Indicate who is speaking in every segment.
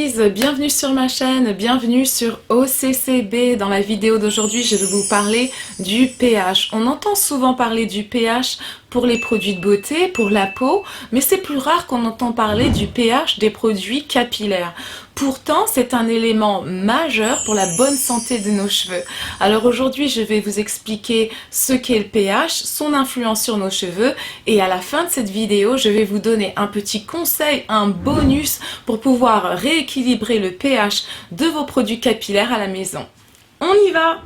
Speaker 1: beauties, bienvenue sur ma chaîne, bienvenue sur OCCB. Dans la vidéo d'aujourd'hui, je vais vous parler du pH. On entend souvent parler du pH pour les produits de beauté, pour la peau, mais c'est plus rare qu'on entend parler du pH des produits capillaires. Pourtant, c'est un élément majeur pour la bonne santé de nos cheveux. Alors aujourd'hui, je vais vous expliquer ce qu'est le pH, son influence sur nos cheveux, et à la fin de cette vidéo, je vais vous donner un petit conseil, un bonus pour pouvoir rééquilibrer le pH de vos produits capillaires à la maison. On y va!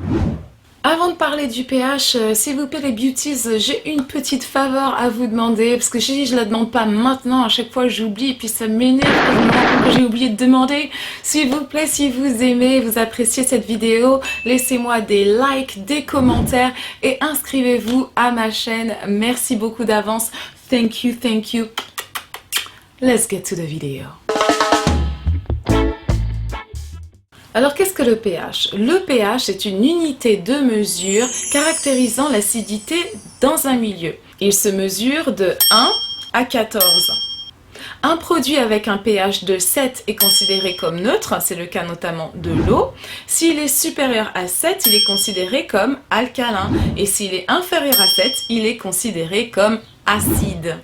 Speaker 1: Avant de parler du pH, s'il vous plaît les beauties, j'ai une petite faveur à vous demander, parce que je la demande pas maintenant, à chaque fois j'oublie, et puis ça m'énerve quand je me rends compte que j'ai oublié de demander. S'il vous plaît, si vous aimez, vous appréciez cette vidéo, laissez-moi des likes, des commentaires, et inscrivez-vous à ma chaîne. Merci beaucoup d'avance. Thank you, thank you. Let's get to the video. Alors qu'est-ce que le pH? Le pH est une unité de mesure caractérisant l'acidité dans un milieu. Il se mesure de 1 à 14. Un produit avec un pH de 7 est considéré comme neutre, c'est le cas notamment de l'eau. S'il est supérieur à 7, il est considéré comme alcalin. Et s'il est inférieur à 7, il est considéré comme acide.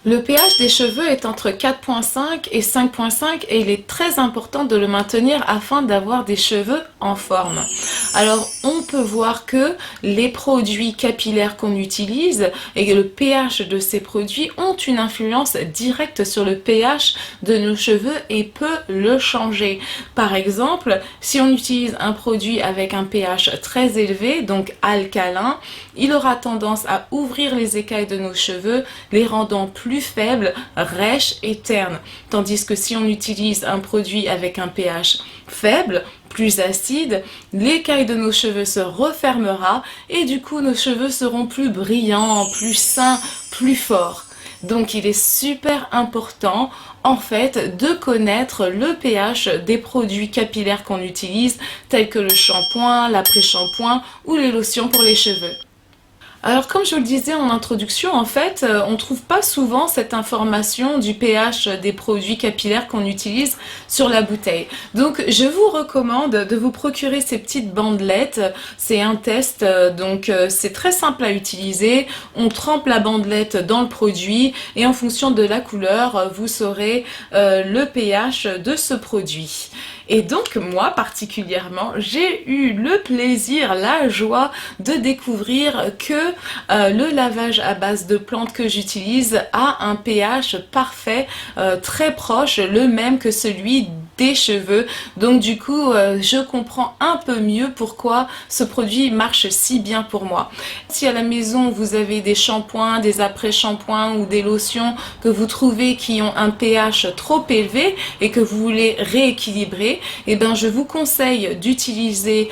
Speaker 1: Le pH des cheveux est entre 4,5 et 5,5 et il est très important de le maintenir afin d'avoir des cheveux en forme. Alors on peut voir que les produits capillaires qu'on utilise et le pH de ces produits ont une influence directe sur le pH de nos cheveux et peut le changer. Par exemple, si on utilise un produit avec un pH très élevé, donc alcalin, il aura tendance à ouvrir les écailles de nos cheveux, les rendant plus faibles, rêches et ternes. Tandis que si on utilise un produit avec un pH faible, plus acide, l'écaille de nos cheveux se refermera et du coup nos cheveux seront plus brillants, plus sains, plus forts. Donc il est super important en fait de connaître le pH des produits capillaires qu'on utilise tels que le shampoing, l'après-shampoing ou les lotions pour les cheveux. Alors comme je vous le disais en introduction, en fait, on ne trouve pas souvent cette information du pH des produits capillaires qu'on utilise sur la bouteille. Donc je vous recommande de vous procurer ces petites bandelettes. C'est un test, donc c'est très simple à utiliser. On trempe la bandelette dans le produit et en fonction de la couleur, vous saurez le pH de ce produit. Et donc moi particulièrement, j'ai eu le plaisir, la joie de découvrir que le lavage à base de plantes que j'utilise a un pH parfait, très proche, le même que celui des cheveux. Donc du coup, je comprends un peu mieux pourquoi ce produit marche si bien pour moi. Si à la maison vous avez des shampoings, des après-shampoings ou des lotions que vous trouvez qui ont un pH trop élevé et que vous voulez rééquilibrer, et bien je vous conseille d'utiliser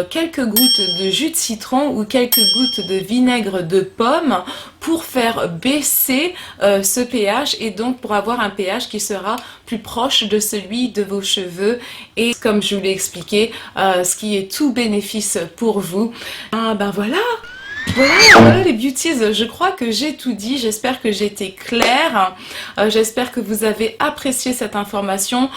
Speaker 1: quelques gouttes de jus de citron ou quelques gouttes de vinaigre de pomme pour faire baisser ce pH et donc pour avoir un pH qui sera plus proche de celui de vos cheveux et comme je vous l'ai expliqué, ce qui est tout bénéfice pour vous. Ben voilà les beauties, je crois que j'ai tout dit, j'espère que j'ai été claire, j'espère que vous avez apprécié cette information.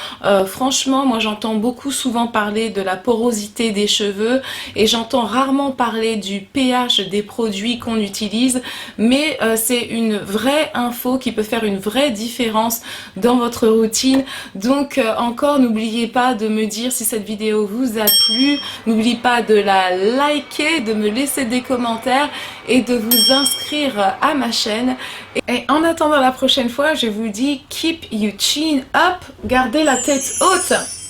Speaker 1: Franchement, moi j'entends souvent parler de la porosité des cheveux et j'entends rarement parler du pH des produits qu'on utilise, mais c'est une vraie info qui peut faire une vraie différence dans votre routine. Donc encore, n'oubliez pas de me dire si cette vidéo vous a plu, n'oubliez pas de la liker, de me laisser des commentaires et de vous inscrire à ma chaîne. Et en attendant la prochaine fois, je vous dis keep your chin up, gardez la tête haute.